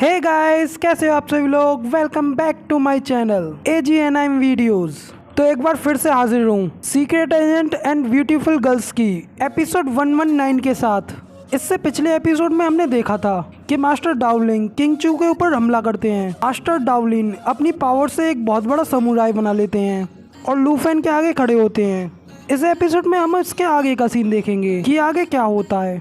Hey guys, कैसे हो आप सभी लोग। Welcome back to my channel AGNM videos. तो एक बार फिर से हाजिर हूँ secret agent and beautiful girls की एपिसोड 119 के साथ। इससे पिछले एपिसोड में हमने देखा था कि मास्टर डाउलिंग किंग चू के ऊपर हमला करते हैं। मास्टर डाउलिंग अपनी पावर से एक बहुत बड़ा समुराई बना लेते हैं और लूफेन के आगे खड़े होते हैं। इस एपिसोड में हम इसके आगे का सीन देखेंगे कि आगे क्या होता है।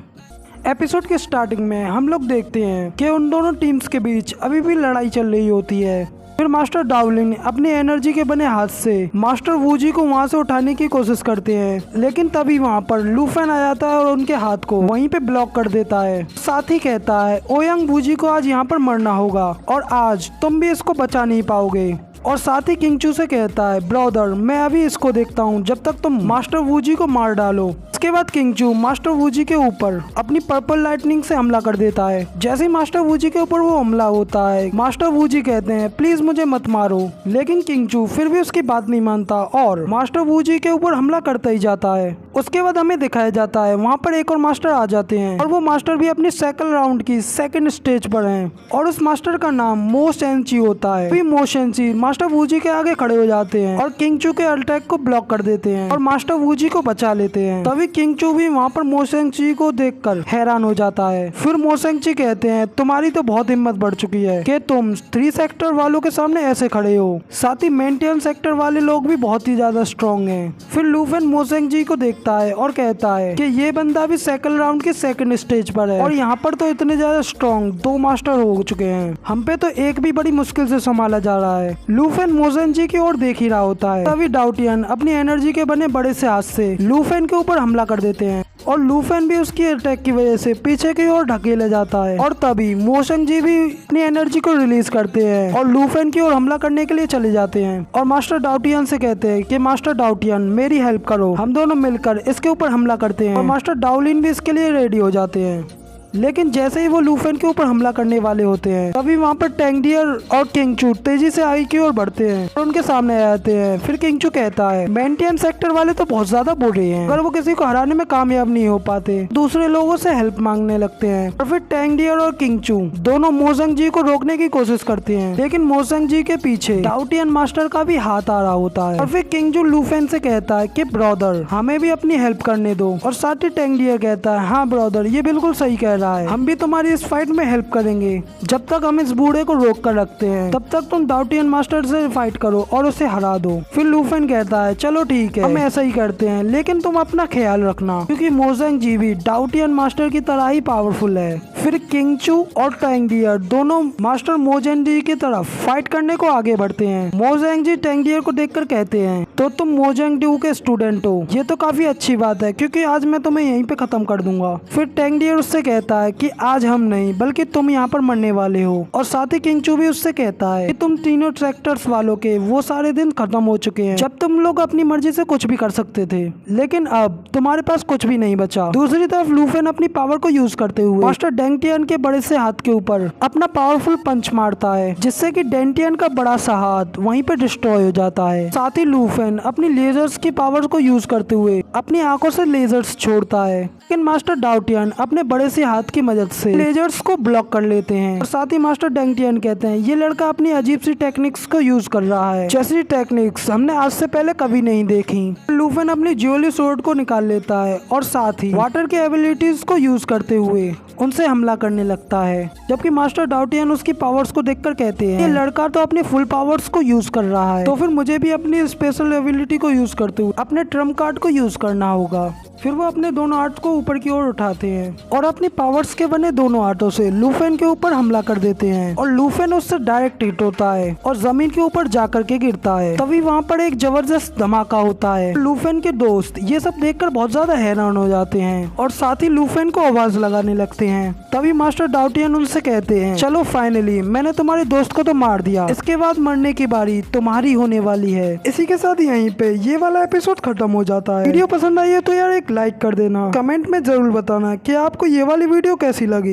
एपिसोड के स्टार्टिंग में हम लोग देखते हैं कि उन दोनों टीम्स के बीच अभी भी लड़ाई चल रही होती है। फिर मास्टर डाउलिंग अपनी एनर्जी के बने हाथ से मास्टर वूजी को वहां से उठाने की कोशिश करते हैं, लेकिन तभी वहां पर लूफेन आ जाता है और उनके हाथ को वहीं पे ब्लॉक कर देता है। साथ ही कहता है ओयांग वूजी को आज यहाँ पर मरना होगा और आज तुम भी इसको बचा नहीं पाओगे। और साथ ही किंग चू से कहता है ब्रदर, मैं अभी इसको देखता हूँ जब तक तुम मास्टर वूजी को मार डालो। इसके बाद किंग चू मास्टर वूजी के ऊपर अपनी पर्पल लाइटनिंग से हमला कर देता है। जैसे ही मास्टर वूजी के ऊपर वो हमला होता है, मास्टर वूजी कहते हैं प्लीज मुझे मत मारो, लेकिन किंग चू फिर भी उसकी बात नहीं मानता और मास्टर वूजी के ऊपर हमला करता ही जाता है। उसके बाद हमें दिखाया जाता है वहाँ पर एक और मास्टर आ जाते हैं और वो मास्टर भी अपनी सेकंड राउंड की सेकंड स्टेज पर हैं और उस मास्टर का नाम मो शेंची होता है। फिर मो शेंची मास्टर वूजी के आगे खड़े हो जाते हैं और किंग चू के अटैक को ब्लॉक कर देते हैं और मास्टर वूजी को बचा लेते हैं। तभी किंग चू भी वहाँ पर मो शेंची को देखकर हैरान हो जाता है। फिर मो शेंची कहते हैं तुम्हारी तो बहुत हिम्मत बढ़ चुकी है कि तुम 3 सेक्टर वालों के सामने ऐसे खड़े हो। साथ ही मेंटेन सेक्टर वाले लोग भी बहुत ही ज्यादा स्ट्रॉन्ग हैं। फिर लूफेन मो शेंची को देखता है और कहता है कि ये बंदा भी सेकंड राउंड के सेकंड स्टेज पर है और यहाँ पर तो इतने ज्यादा स्ट्रॉन्ग 2 मास्टर हो चुके हैं, हम पे तो एक भी बड़ी मुश्किल से संभाला जा रहा है। लूफेन मो शेंची की ओर देख ही रहा होता है। तभी डाउटियन अपनी एनर्जी के बने बड़े से हाथ से लूफेन के ऊपर हमला कर देते हैं और लूफेन भी उसकी अटैक की वजह से पीछे की ओर ढकेले जाता है। और तभी मो शेंची भी अपनी एनर्जी को रिलीज करते हैं और लूफेन की ओर हमला करने के लिए चले जाते हैं और मास्टर डाउटियन से कहते हैं कि मास्टर डाउटियन मेरी हेल्प करो, हम दोनों मिलकर इसके ऊपर हमला करते हैं। और मास्टर डाउलिन भी इसके लिए रेडी हो जाते हैं। लेकिन जैसे ही वो लूफेन के ऊपर हमला करने वाले होते हैं, तभी वहाँ पर टेंगडियर और किंग चू तेजी से आगे की ओर बढ़ते हैं और उनके सामने आ जाते हैं। फिर किंग चू कहता है मेंटेन सेक्टर वाले तो बहुत ज्यादा बुरे हैं, अगर वो किसी को हराने में कामयाब नहीं हो पाते दूसरे लोगों से हेल्प मांगने लगते हैं। और फिर टेंगडियर और किंग चू दोनों मो शेंची को रोकने की कोशिश करते हैं, लेकिन मो शेंची के पीछे डाउटियन मास्टर का भी हाथ आ रहा होता है। और फिर किंग चू लूफेन से कहता है कि ब्रदर हमें भी अपनी हेल्प करने दो। और साथ ही टेंगडियर कहता है हाँ ब्रदर, ये बिल्कुल सही कह रहा है, हम भी तुम्हारी इस फाइट में हेल्प करेंगे। जब तक हम इस बूढ़े को रोक कर रखते हैं तब तक तुम डाउटियन मास्टर से फाइट करो और उसे हरा दो। फिर लूफेन कहता है चलो ठीक है, हम ऐसा ही करते हैं, लेकिन तुम अपना ख्याल रखना क्योंकि मो शेंची भी डाउटियन मास्टर की तरह ही पावरफुल है। फिर किंग चू और टेंगडियर दोनों मास्टर मो शेंची की तरफ फाइट करने को आगे बढ़ते हैं। मो शेंची टेंगडियर को देखकर कहते हैं तो तुम मो शेंची के स्टूडेंट हो, ये तो काफी अच्छी बात है क्योंकि आज मैं तुम्हें यहीं पे खत्म कर दूंगा। फिर टेंगडियर उससे कहता है कि आज हम नहीं बल्कि तुम यहाँ पर मरने वाले हो। और साथ ही किंग चू भी उससे कहता है कि तुम तीनों ट्रैक्टर्स वालों के वो सारे दिन खत्म हो चुके हैं जब तुम लोग अपनी मर्जी से कुछ भी कर सकते थे, लेकिन अब तुम्हारे पास कुछ भी नहीं बचा। दूसरी तरफ लूफेन अपनी पावर को यूज करते हुए मास्टर डेंटियन के बड़े से हाथ के ऊपर अपना पावरफुल पंच मारता है, जिससे कि डेंटियन का बड़ा सा हाथ वहीं पे डिस्ट्रॉय हो जाता है। साथ ही लूफेन अपनी लेजर्स की पावर को यूज करते हुए अपनी आंखों से लेजर्स छोड़ता है, लेकिन मास्टर डाउटियन अपने बड़े से हाथ की मदद से लेजर्स को ब्लॉक कर लेते हैं। और साथ ही मास्टर डेंटियन कहते हैं ये लड़का अपनी अजीब सी टेक्निक्स को यूज कर रहा है, जैसी टेक्निक्स हमने आज से पहले कभी नहीं देखी। लूफेन अपनी ज्वेलरी स्वॉर्ड को निकाल लेता है और साथ ही वाटर के एबिलिटीज को यूज करते हुए उनसे हमला करने लगता है, जबकि मास्टर डाउटियन उसकी पावर्स को देखकर कहते हैं ये लड़का तो अपनी फुल पावर्स को यूज कर रहा है, तो फिर मुझे भी अपनी स्पेशल एबिलिटी को यूज करते हुए अपने ट्रम्प कार्ड को यूज करना होगा। फिर वो अपने दोनों हाथ को ऊपर की ओर उठाते हैं और अपनी पावर्स के बने दोनों हाथों से लूफेन के ऊपर हमला कर देते हैं और लूफेन उससे डायरेक्ट हिट होता है और जमीन के ऊपर जाकर के गिरता है। तभी वहाँ पर एक जबरदस्त धमाका होता है। लूफेन के दोस्त ये सब देखकर बहुत ज्यादा हैरान हो जाते हैं और साथ ही लूफेन को आवाज लगाने लगते हैं। तभी मास्टर डाउटियन उनसे कहते हैं चलो फाइनली मैंने तुम्हारे दोस्त को तो मार दिया, इसके बाद मरने की बारी तुम्हारी होने वाली है। इसी के साथ यहीं पे ये वाला एपिसोड खत्म हो जाता है। वीडियो पसंद आई है तो यार एक लाइक कर देना, कमेंट में जरूर बताना कि आपको ये वाली वीडियो कैसी लगी।